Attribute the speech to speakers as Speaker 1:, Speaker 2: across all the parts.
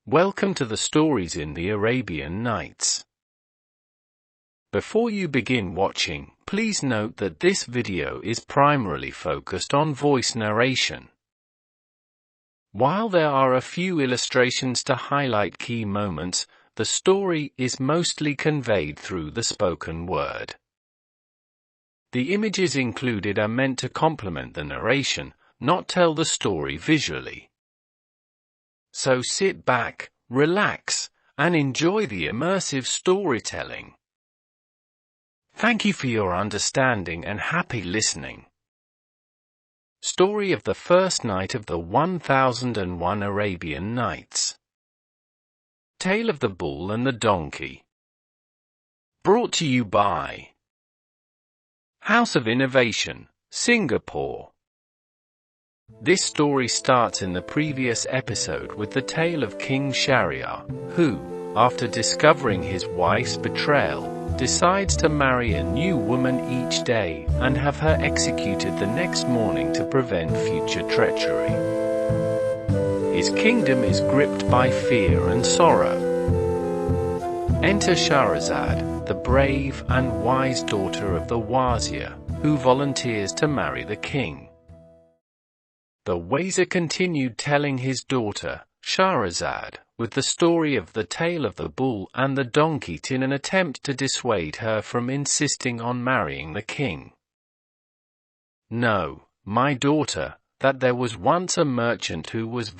Speaker 1: Welcome to the stories in the Arabian Nights. Before you begin watching, please note that this video is primarily focused on voice narration. While there are a few illustrations to highlight key moments, the story is mostly conveyed through the spoken word. The images included are meant to complement the narration, not tell the story visually. So sit back, relax, and enjoy the immersive storytelling. Thank you for your understanding and happy listening. Story of the first night of the 1001 Arabian Nights. Tale of the Bull and the Donkey. Brought to you by House of Innovation, Singapore. This story starts in the previous episode with the tale of King Shahryar, who, after discovering his wife's betrayal, decides to marry a new woman each day and have her executed the next morning to prevent future treachery. His kingdom is gripped by fear and sorrow. Enter Shahrazad, the brave and wise daughter of the Wazir, who volunteers to marry the king. The Wazir continued telling his daughter, Shahrazad, with the story of the tale of the bull and the donkey in an attempt to dissuade her from insisting on marrying the king. Know, my daughter, that there was once a merchant who was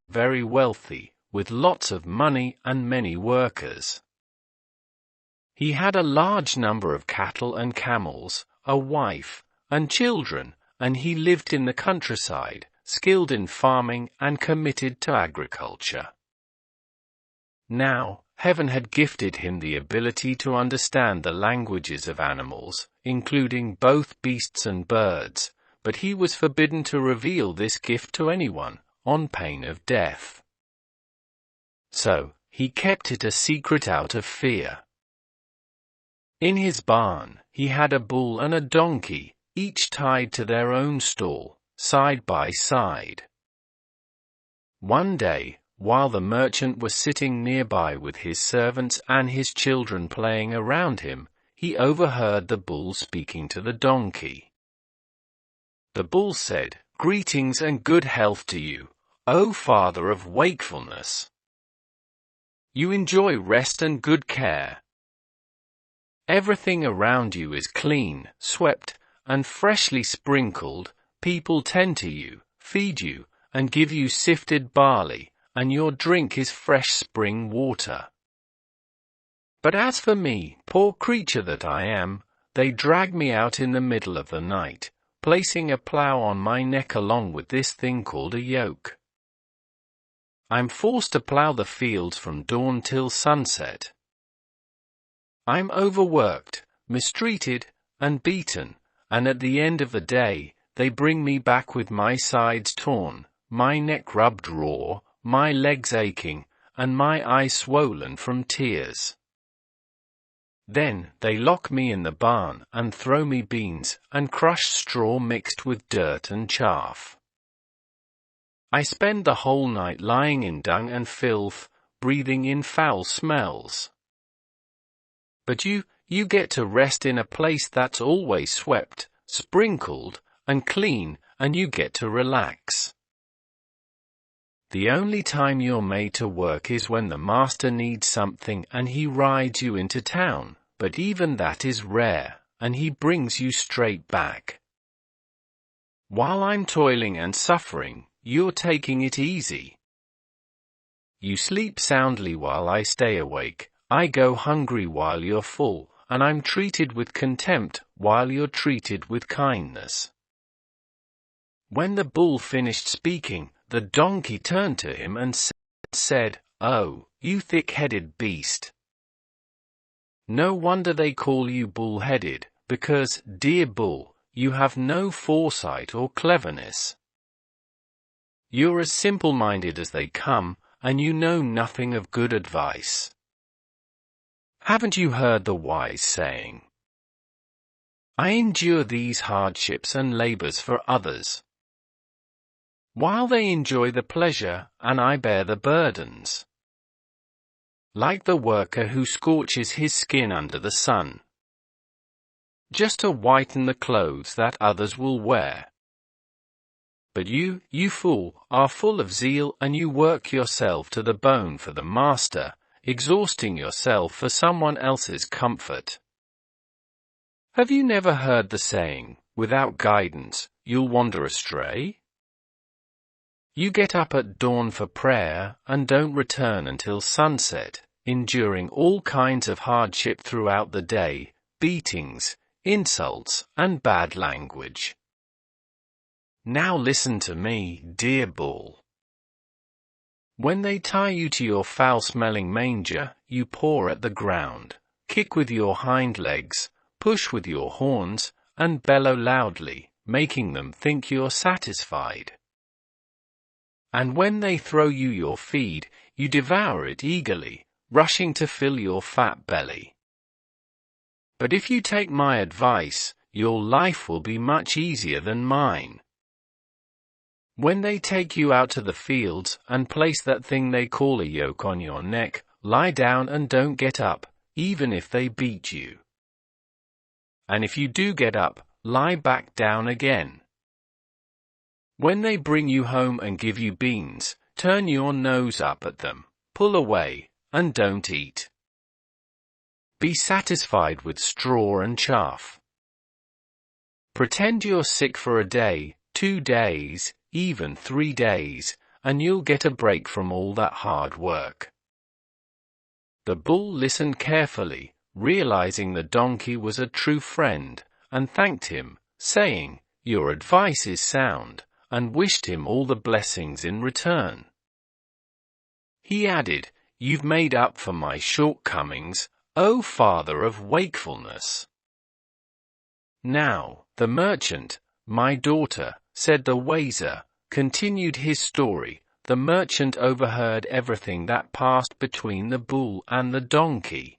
Speaker 1: very wealthy, with lots of money and many workers. He had a large number of cattle and camels, a wife, and children, and he lived in the countryside, skilled in farming and committed to agriculture. Now, heaven had gifted him the ability to understand the languages of animals, including both beasts and birds, but he was forbidden to reveal this gift to anyone, on pain of death. So, he kept it a secret out of fear. In his barn, he had a bull and a donkey, each tied to their own stall, side by side. One day, while the merchant was sitting nearby with his servants and his children playing around him, he overheard the bull speaking to the donkey. The bull said, "Greetings and good health to you, O father of wakefulness. You enjoy rest and good care. Everything around you is clean, swept, and freshly sprinkled. People tend to you, feed you, and give you sifted barley, and your drink is fresh spring water. But as for me, poor creature that I am, they drag me out in the middle of the night, placing a plough on my neck along with this thing called a yoke. I'm forced to plough the fields from dawn till sunset. I'm overworked, mistreated, and beaten, and at the end of the day, they bring me back with my sides torn, my neck rubbed raw, my legs aching, and my eyes swollen from tears. Then they lock me in the barn and throw me beans and crushed straw mixed with dirt and chaff. I spend the whole night lying in dung and filth, breathing in foul smells. But you get to rest in a place that's always swept, sprinkled, and clean, and you get to relax. The only time you're made to work is when the master needs something and he rides you into town, but even that is rare, and he brings you straight back. While I'm toiling and suffering, you're taking it easy. You sleep soundly while I stay awake, I go hungry while you're full, and I'm treated with contempt while you're treated with kindness." When the bull finished speaking, the donkey turned to him and said, "Oh, you thick-headed beast. No wonder they call you bull-headed, because, dear bull, you have no foresight or cleverness. You're as simple-minded as they come, and you know nothing of good advice. Haven't you heard the wise saying, 'I endure these hardships and labors for others, while they enjoy the pleasure, and I bear the burdens'? like the worker who scorches his skin under the sun, just to whiten the clothes that others will wear. But you fool, are full of zeal, and you work yourself to the bone for the master, exhausting yourself for someone else's comfort. Have you never heard the saying, without guidance, you'll wander astray? You get up at dawn for prayer, and don't return until sunset, enduring all kinds of hardship throughout the day, beatings, insults, and bad language. Now listen to me, dear bull. When they tie you to your foul-smelling manger, you paw at the ground, kick with your hind legs, push with your horns, and bellow loudly, making them think you're satisfied. And when they throw you your feed, you devour it eagerly, rushing to fill your fat belly. But if you take my advice, your life will be much easier than mine. When they take you out to the fields and place that thing they call a yoke on your neck, lie down and don't get up, even if they beat you. And if you do get up, lie back down again. When they bring you home and give you beans, turn your nose up at them, pull away, and don't eat. Be satisfied with straw and chaff. Pretend you're sick for a day, 2 days, even 3 days, and you'll get a break from all that hard work. The bull listened carefully, realizing the donkey was a true friend, and thanked him, saying, "Your advice is sound," and wished him all the blessings in return. He added, "You've made up for my shortcomings, O Father of wakefulness." Now, the merchant, "My daughter," said the wazer, continued his story. The merchant overheard everything that passed between the bull and the donkey.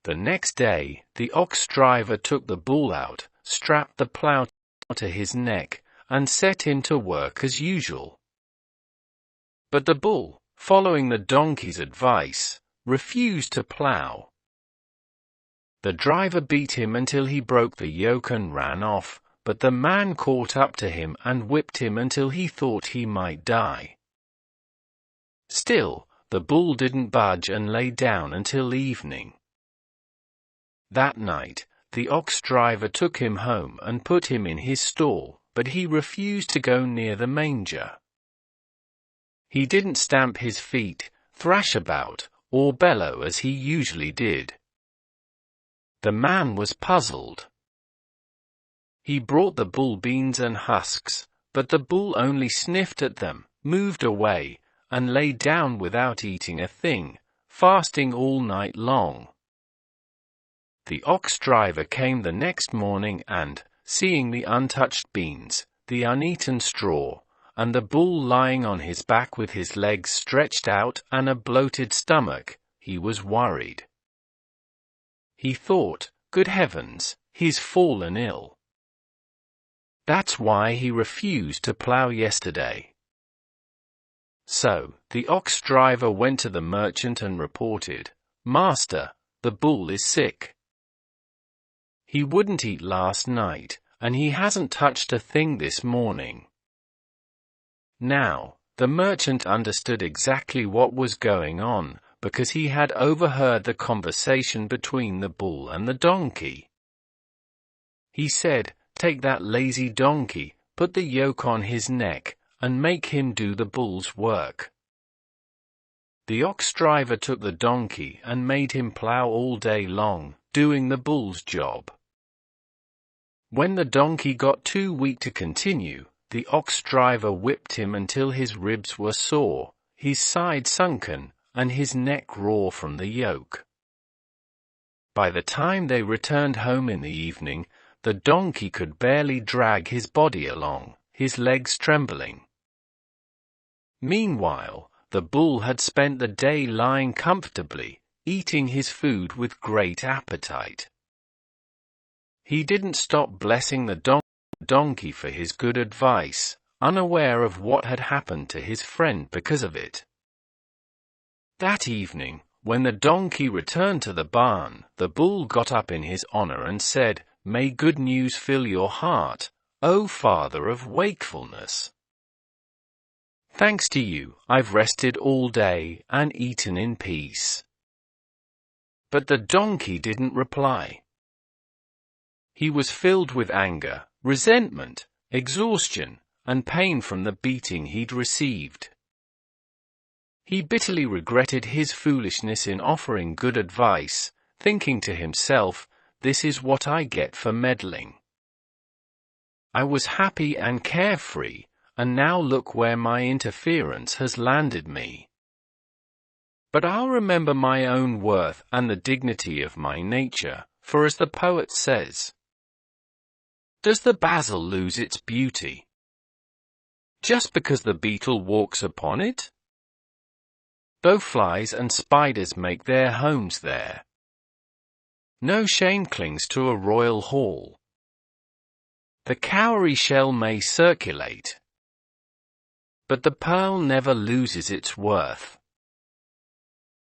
Speaker 1: The next day, the ox driver took the bull out, strapped the plough to his neck, and set him to work as usual. But the bull, following the donkey's advice, refused to plough. The driver beat him until he broke the yoke and ran off, but the man caught up to him and whipped him until he thought he might die. Still, the bull didn't budge and lay down until evening. That night, the ox driver took him home and put him in his stall, but he refused to go near the manger. He didn't stamp his feet, thrash about, or bellow as he usually did. The man was puzzled. He brought the bull beans and husks, but the bull only sniffed at them, moved away, and lay down without eating a thing, fasting all night long. The ox driver came the next morning and, seeing the untouched beans, the uneaten straw, and the bull lying on his back with his legs stretched out and a bloated stomach, he was worried. He thought, "Good heavens, he's fallen ill. That's why he refused to plough yesterday." So, the ox driver went to the merchant and reported, "Master, the bull is sick. He wouldn't eat last night, and he hasn't touched a thing this morning." Now, the merchant understood exactly what was going on, because he had overheard the conversation between the bull and the donkey. He said, "Take that lazy donkey, put the yoke on his neck, and make him do the bull's work." The ox driver took the donkey and made him plough all day long, doing the bull's job. When the donkey got too weak to continue, the ox driver whipped him until his ribs were sore, his side sunken, and his neck raw from the yoke. By the time they returned home in the evening, the donkey could barely drag his body along, his legs trembling. Meanwhile, the bull had spent the day lying comfortably, eating his food with great appetite. He didn't stop blessing the donkey for his good advice, unaware of what had happened to his friend because of it. That evening, when the donkey returned to the barn, the bull got up in his honor and said, "May good news fill your heart, O father of wakefulness. Thanks to you, I've rested all day and eaten in peace." But the donkey didn't reply. He was filled with anger, resentment, exhaustion, and pain from the beating he'd received. He bitterly regretted his foolishness in offering good advice, thinking to himself, "This is what I get for meddling. I was happy and carefree, and now look where my interference has landed me. But I'll remember my own worth and the dignity of my nature, for as the poet says, does the basil lose its beauty just because the beetle walks upon it? Though flies and spiders make their homes there, no shame clings to a royal hall. The cowrie shell may circulate, but the pearl never loses its worth.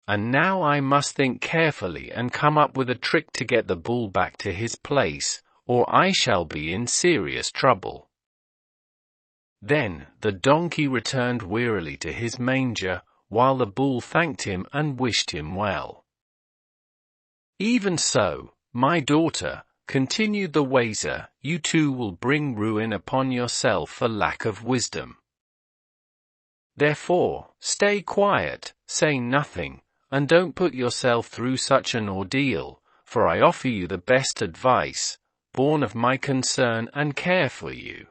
Speaker 1: And now I must think carefully and come up with a trick to get the bull back to his place, or I shall be in serious trouble." Then the donkey returned wearily to his manger, while the bull thanked him and wished him well. "Even so, my daughter," continued the wazer, "you too will bring ruin upon yourself for lack of wisdom. Therefore, stay quiet, say nothing, and don't put yourself through such an ordeal, for I offer you the best advice, born of my concern and care for you."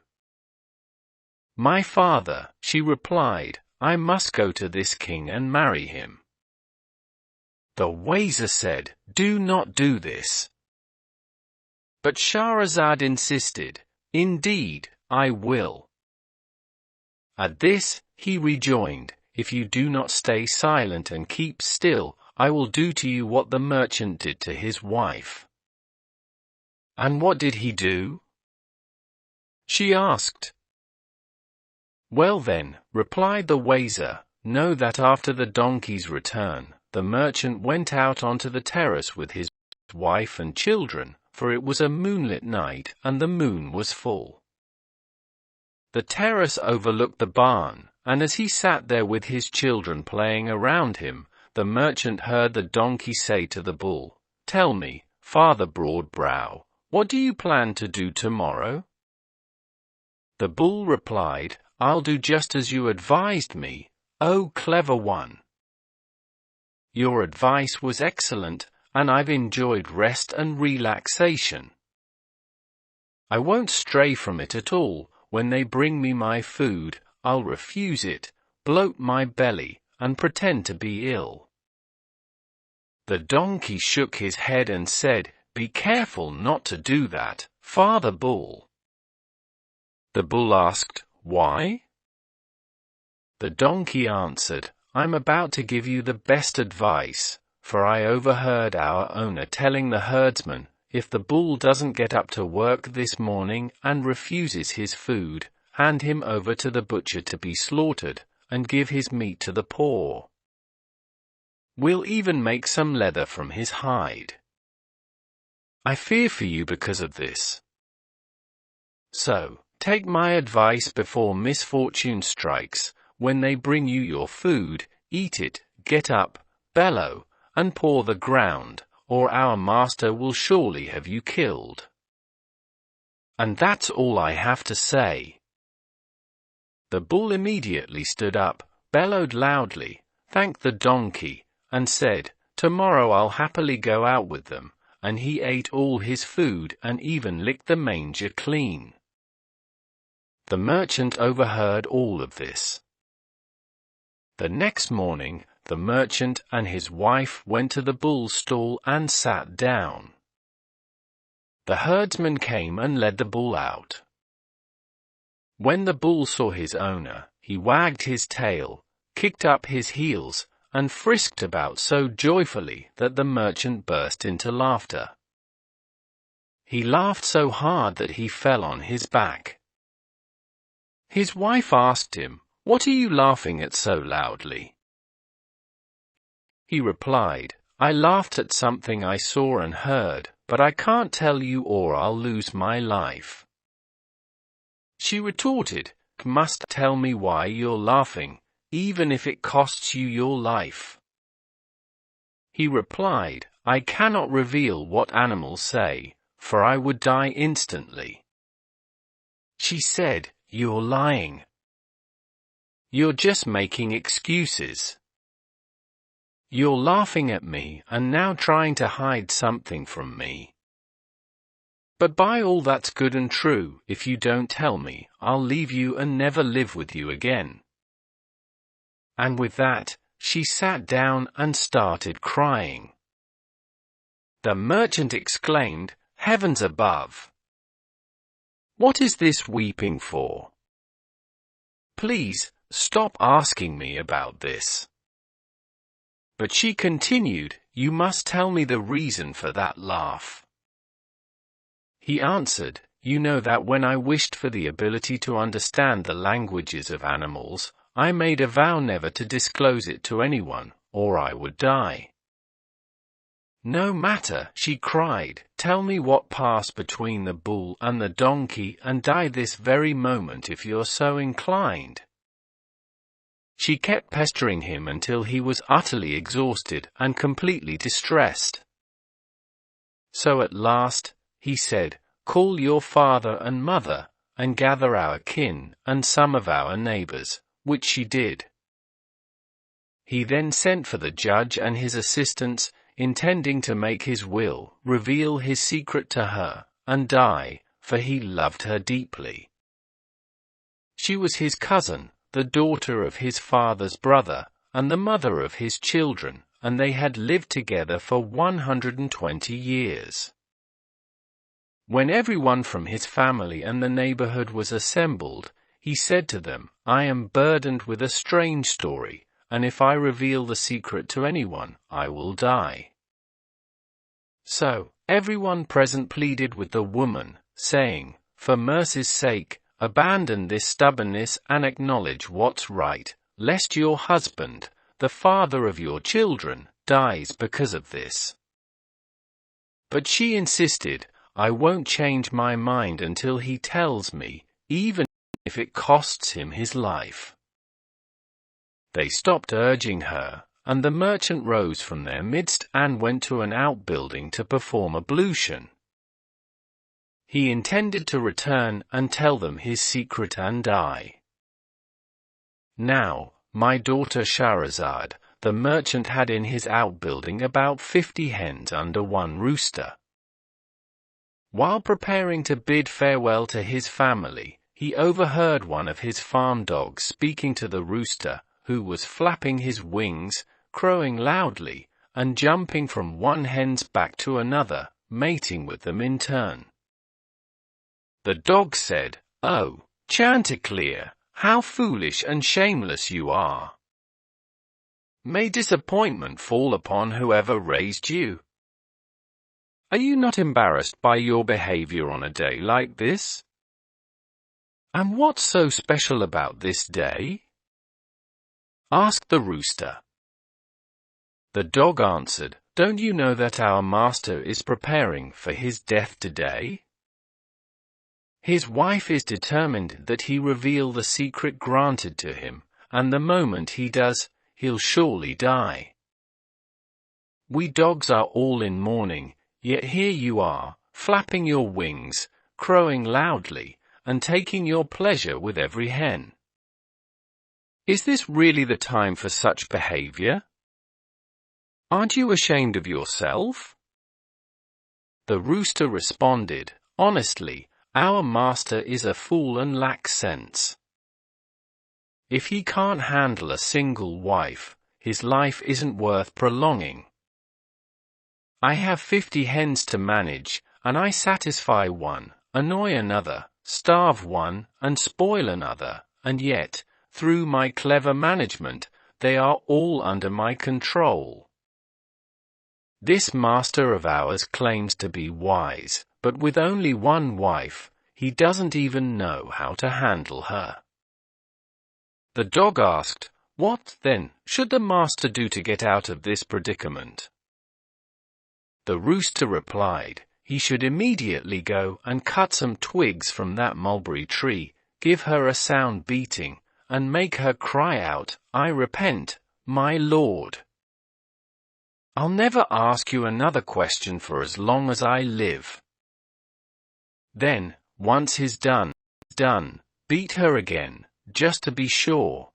Speaker 1: "My father," she replied, "I must go to this king and marry him." The wazer said, "Do not do this." But Shahrazad insisted, "Indeed, I will." At this, he rejoined, "If you do not stay silent and keep still, I will do to you what the merchant did to his wife." "And what did he do?" she asked. "Well then," replied the wazer, "know that after the donkey's return, the merchant went out onto the terrace with his wife and children, for it was a moonlit night and the moon was full. The terrace overlooked the barn, and as he sat there with his children playing around him, the merchant heard the donkey say to the bull, 'Tell me, Father Broadbrow, what do you plan to do tomorrow?' The bull replied, 'I'll do just as you advised me, O clever one. Your advice was excellent, and I've enjoyed rest and relaxation. I won't stray from it at all. When they bring me my food, I'll refuse it, bloat my belly, and pretend to be ill.' The donkey shook his head and said, 'Be careful not to do that, Father Bull.' The bull asked, 'Why?' The donkey answered, 'I'm about to give you the best advice, for I overheard our owner telling the herdsman, if the bull doesn't get up to work this morning and refuses his food, hand him over to the butcher to be slaughtered, and give his meat to the poor. We'll even make some leather from his hide. I fear for you because of this. So, take my advice before misfortune strikes. When they bring you your food, eat it, get up, bellow, and paw the ground, or our master will surely have you killed. And that's all I have to say.' The bull immediately stood up, bellowed loudly, thanked the donkey, and said, 'Tomorrow I'll happily go out with them,' and he ate all his food and even licked the manger clean. The merchant overheard all of this. The next morning, the merchant and his wife went to the bull's stall and sat down. The herdsman came and led the bull out. When the bull saw his owner, he wagged his tail, kicked up his heels, and frisked about so joyfully that the merchant burst into laughter. He laughed so hard that he fell on his back. His wife asked him, 'What are you laughing at so loudly?' He replied, I laughed at something I saw and heard, but I can't tell you or I'll lose my life. She retorted, You must tell me why you're laughing, even if it costs you your life. He replied, I cannot reveal what animals say, for I would die instantly. She said, You're lying. You're just making excuses. You're laughing at me and now trying to hide something from me. But by all that's good and true, if you don't tell me, I'll leave you and never live with you again. And with that, she sat down and started crying. The merchant exclaimed, Heavens above! What is this weeping for? Please, stop asking me about this. But she continued, You must tell me the reason for that laugh. He answered, You know that when I wished for the ability to understand the languages of animals, I made a vow never to disclose it to anyone, or I would die. No matter, she cried, tell me what passed between the bull and the donkey and die this very moment if you're so inclined. She kept pestering him until he was utterly exhausted and completely distressed. So at last, he said, Call your father and mother, and gather our kin and some of our neighbors, which she did. He then sent for the judge and his assistants, intending to make his will, reveal his secret to her, and die, for he loved her deeply. She was his cousin, the daughter of his father's brother, and the mother of his children, and they had lived together for 120 years. When everyone from his family and the neighborhood was assembled, he said to them, I am burdened with a strange story, and if I reveal the secret to anyone, I will die. So, everyone present pleaded with the woman, saying, For mercy's sake, abandon this stubbornness and acknowledge what's right, lest your husband, the father of your children, dies because of this. But she insisted, I won't change my mind until he tells me, even if it costs him his life. They stopped urging her, and the merchant rose from their midst and went to an outbuilding to perform ablution. He intended to return and tell them his secret and die. Now, my daughter Shahrazad, the merchant had in his outbuilding about 50 hens under one rooster. While preparing to bid farewell to his family, he overheard one of his farm dogs speaking to the rooster, who was flapping his wings, crowing loudly, and jumping from one hen's back to another, mating with them in turn. The dog said, Oh, Chanticleer, how foolish and shameless you are! May disappointment fall upon whoever raised you. Are you not embarrassed by your behavior on a day like this? And what's so special about this day? Asked the rooster. The dog answered, Don't you know that our master is preparing for his death today? His wife is determined that he reveal the secret granted to him, and the moment he does, he'll surely die. We dogs are all in mourning, yet here you are, flapping your wings, crowing loudly, and taking your pleasure with every hen. Is this really the time for such behavior? Aren't you ashamed of yourself? The rooster responded, Honestly, our master is a fool and lacks sense. If he can't handle a single wife, his life isn't worth prolonging. I have 50 hens to manage, and I satisfy one, annoy another, starve one, and spoil another, and yet, through my clever management, they are all under my control. This master of ours claims to be wise, but with only one wife, he doesn't even know how to handle her. The dog asked, What, then, should the master do to get out of this predicament? The rooster replied, he should immediately go and cut some twigs from that mulberry tree, give her a sound beating, and make her cry out, "I repent, my lord." I'll never ask you another question for as long as I live. Then, once he's done, beat her again, just to be sure.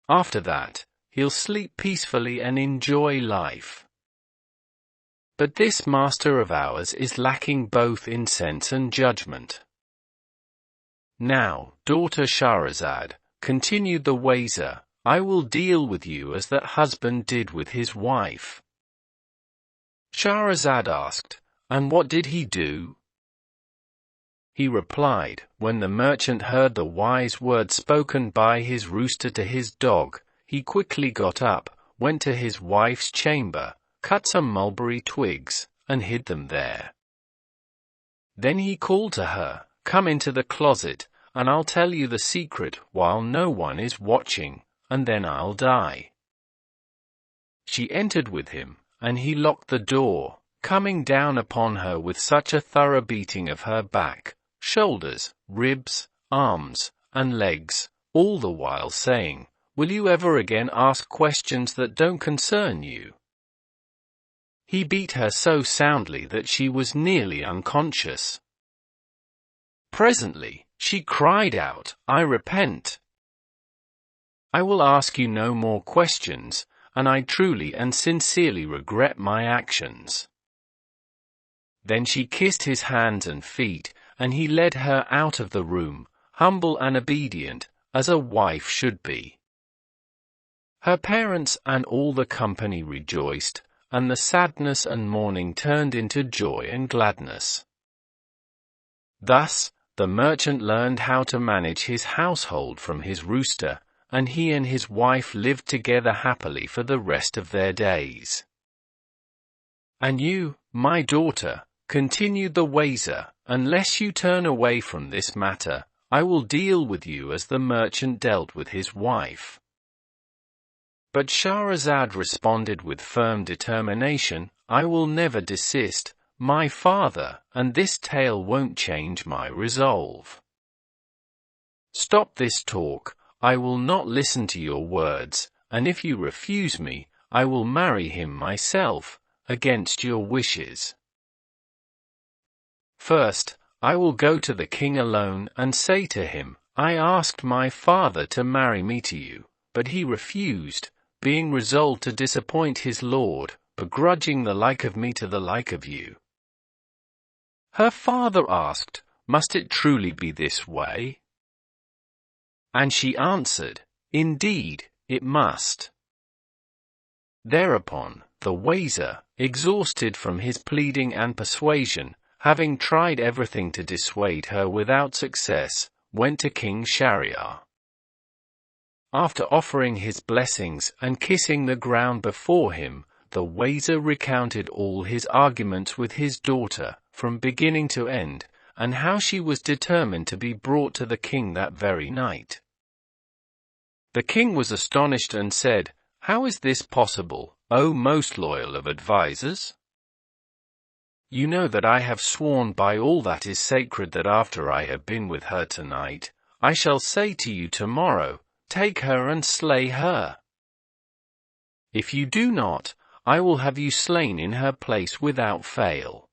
Speaker 1: After that, he'll sleep peacefully and enjoy life. But this master of ours is lacking both in sense and judgment. Now, daughter Shahrazad, continued the Wazir, I will deal with you as that husband did with his wife. Shahrazad asked, and what did he do? He replied, when the merchant heard the wise words spoken by his rooster to his dog, he quickly got up, went to his wife's chamber, cut some mulberry twigs, and hid them there. Then he called to her, "Come into the closet, and I'll tell you the secret while no one is watching, and then I'll die." She entered with him, and he locked the door, coming down upon her with such a thorough beating of her back, shoulders, ribs, arms, and legs, all the while saying, "Will you ever again ask questions that don't concern you?" He beat her so soundly that she was nearly unconscious. Presently, she cried out, "I repent. I will ask you no more questions, and I truly and sincerely regret my actions." Then she kissed his hands and feet, and he led her out of the room, humble and obedient, as a wife should be. Her parents and all the company rejoiced, and the sadness and mourning turned into joy and gladness. Thus, the merchant learned how to manage his household from his rooster, and he and his wife lived together happily for the rest of their days. And you, my daughter, continued the Wazir, unless you turn away from this matter, I will deal with you as the merchant dealt with his wife. But Shahrazad responded with firm determination, I will never desist, my father, and this tale won't change my resolve. Stop this talk, I will not listen to your words, and if you refuse me, I will marry him myself, against your wishes. First, I will go to the king alone and say to him, I asked my father to marry me to you, but he refused, being resolved to disappoint his lord, begrudging the like of me to the like of you. Her father asked, Must it truly be this way? And she answered, Indeed, it must. Thereupon, the Wazir, exhausted from his pleading and persuasion, having tried everything to dissuade her without success, went to King Shahryar. After offering his blessings and kissing the ground before him, the Wazir recounted all his arguments with his daughter, from beginning to end, and how she was determined to be brought to the king that very night. The king was astonished and said, How is this possible, O most loyal of advisers? You know that I have sworn by all that is sacred that after I have been with her tonight, I shall say to you tomorrow, Take her and slay her. If you do not, I will have you slain in her place without fail.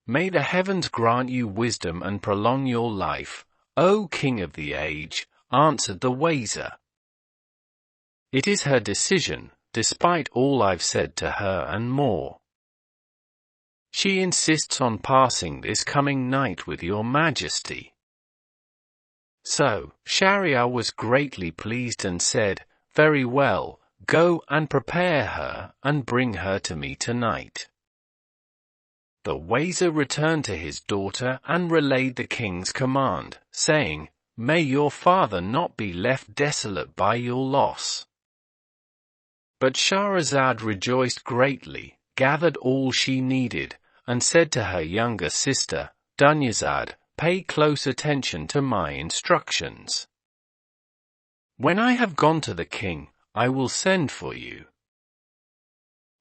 Speaker 1: May the heavens grant you wisdom and prolong your life, O King of the age, answered the Wazir. It is her decision, despite all I've said to her and more. She insists on passing this coming night with your majesty. So, Shahryar was greatly pleased and said, Very well, go and prepare her, and bring her to me tonight. The Wazir returned to his daughter and relayed the king's command, saying, May your father not be left desolate by your loss. But Shahrazad rejoiced greatly, gathered all she needed, and said to her younger sister, Dunyazad, pay close attention to my instructions. When I have gone to the king, I will send for you.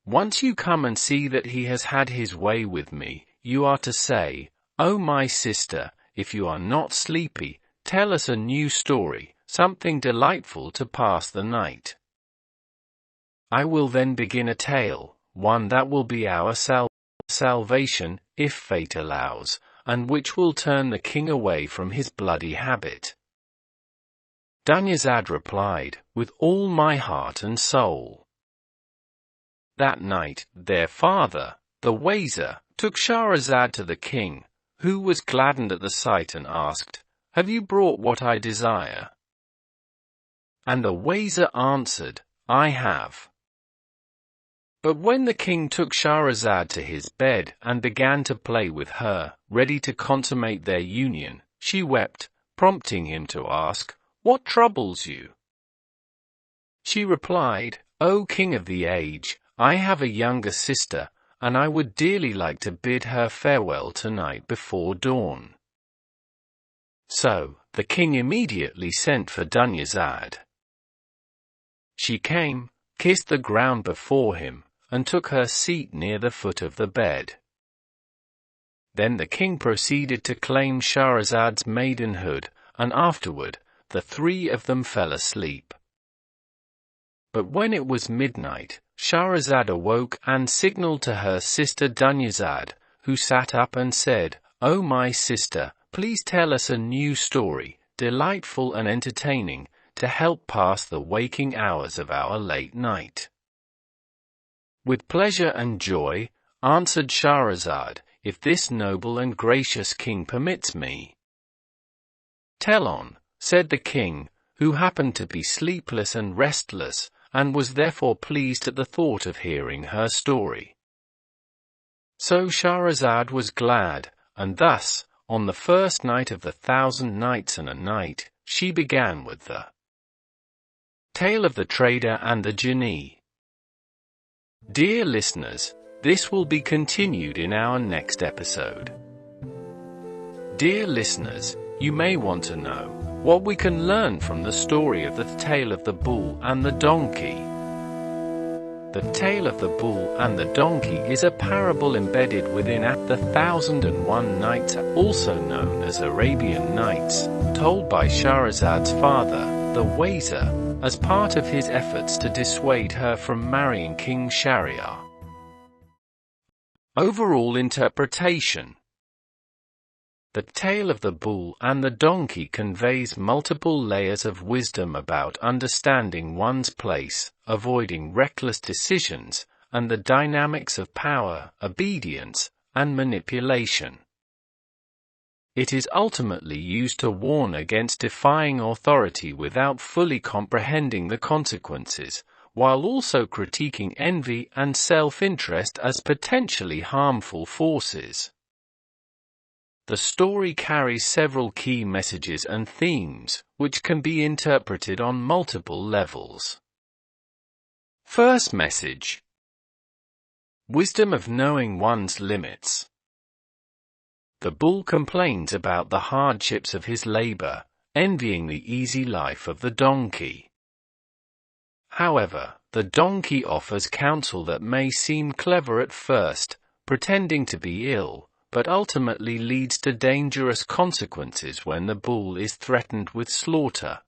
Speaker 1: Once you come and see that he has had his way with me, you are to say, 'Oh my sister, if you are not sleepy, tell us a new story, something delightful to pass the night.' I will then begin a tale, one that will be our salvation, if fate allows, and which will turn the king away from his bloody habit." Dunyazad replied, "With all my heart and soul." That night, their father, the Wazir, took Shahrazad to the king, who was gladdened at the sight and asked, "Have you brought what I desire?" And the Wazir answered, "I have." But when the king took Shahrazad to his bed and began to play with her, ready to consummate their union, she wept, prompting him to ask, "What troubles you?" She replied, "O king of the age, I have a younger sister, and I would dearly like to bid her farewell tonight before dawn." So, the king immediately sent for Dunyazad. She came, kissed the ground before him, and took her seat near the foot of the bed. Then the king proceeded to claim Shahrazad's maidenhood, and afterward, the three of them fell asleep. But when it was midnight, Shahrazad awoke and signaled to her sister Dunyazad, who sat up and said, "O my sister, please tell us a new story, delightful and entertaining, to help pass the waking hours of our late night." "With pleasure and joy," answered Shahrazad, "if this noble and gracious king permits me." "Tell on," said the king, who happened to be sleepless and restless, and was therefore pleased at the thought of hearing her story. So Shahrazad was glad, and thus, on the first night of the 1,000 Nights and a Night, she began with the Tale of the Trader and the Jinnee. Dear listeners, this will be continued in our next episode. Dear listeners, you may want to know what we can learn from the story of the Tale of the Bull and the Donkey. The Tale of the Bull and the Donkey is a parable embedded within the 1,001 Nights, also known as Arabian Nights, told by Shahrazad's father, the Wazir, as part of his efforts to dissuade her from marrying King Shahryar. Overall interpretation. The Tale of the Bull and the Donkey conveys multiple layers of wisdom about understanding one's place, avoiding reckless decisions, and the dynamics of power, obedience, and manipulation. It is ultimately used to warn against defying authority without fully comprehending the consequences, while also critiquing envy and self-interest as potentially harmful forces. The story carries several key messages and themes, which can be interpreted on multiple levels. First message: wisdom of knowing one's limits. The bull complains about the hardships of his labor, envying the easy life of the donkey. However, the donkey offers counsel that may seem clever at first, pretending to be ill, but ultimately leads to dangerous consequences when the bull is threatened with slaughter.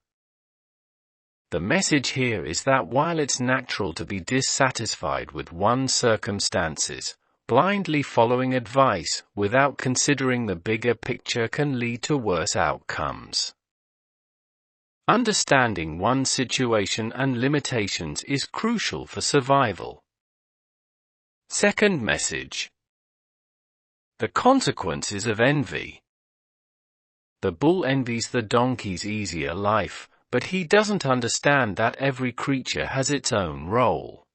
Speaker 1: The message here is that while it's natural to be dissatisfied with one's circumstances, blindly following advice without considering the bigger picture can lead to worse outcomes. Understanding one's situation and limitations is crucial for survival. Second message: the consequences of envy. The bull envies the donkey's easier life, but he doesn't understand that every creature has its own role.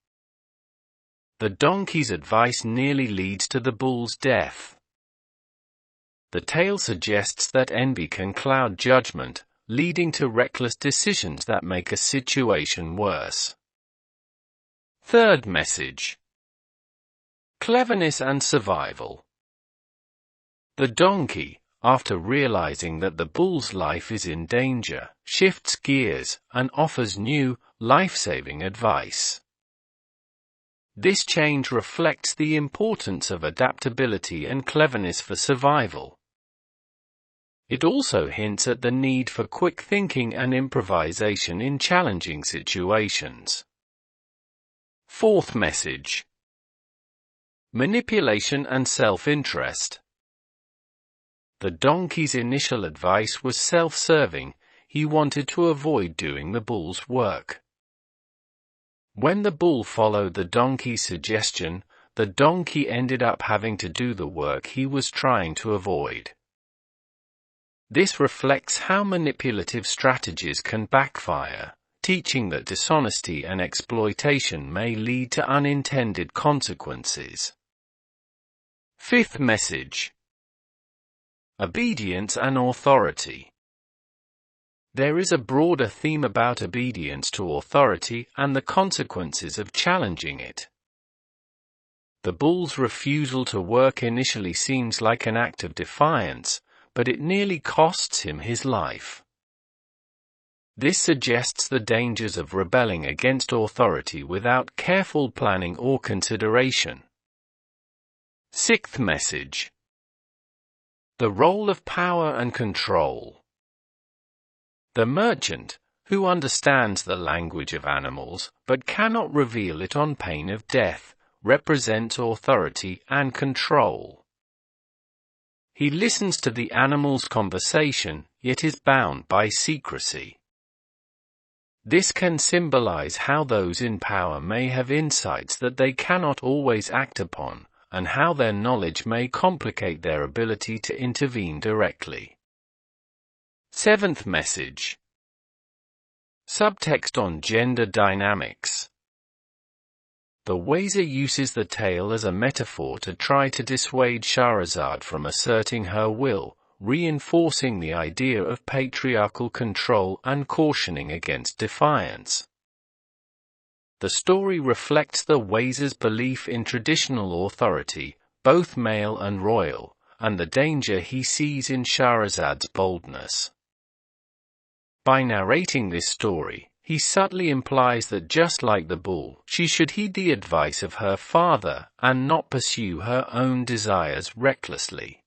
Speaker 1: The donkey's advice nearly leads to the bull's death. The tale suggests that envy can cloud judgment, leading to reckless decisions that make a situation worse. Third message: cleverness and survival. The donkey, after realizing that the bull's life is in danger, shifts gears and offers new, life-saving advice. This change reflects the importance of adaptability and cleverness for survival. It also hints at the need for quick thinking and improvisation in challenging situations. Fourth message: manipulation and self-interest. The donkey's initial advice was self-serving. He wanted to avoid doing the bull's work. When the bull followed the donkey's suggestion, the donkey ended up having to do the work he was trying to avoid. This reflects how manipulative strategies can backfire, teaching that dishonesty and exploitation may lead to unintended consequences. Fifth message: obedience and authority. There is a broader theme about obedience to authority and the consequences of challenging it. The bull's refusal to work initially seems like an act of defiance, but it nearly costs him his life. This suggests the dangers of rebelling against authority without careful planning or consideration. Sixth message: the role of power and control. The merchant, who understands the language of animals but cannot reveal it on pain of death, represents authority and control. He listens to the animal's conversation, yet is bound by secrecy. This can symbolize how those in power may have insights that they cannot always act upon, and how their knowledge may complicate their ability to intervene directly. Seventh message: subtext on gender dynamics. The Wazer uses the tale as a metaphor to try to dissuade Shahrazad from asserting her will, reinforcing the idea of patriarchal control and cautioning against defiance. The story reflects the Wazer's belief in traditional authority, both male and royal, and the danger he sees in Shahrazad's boldness. By narrating this story, he subtly implies that just like the bull, she should heed the advice of her father and not pursue her own desires recklessly.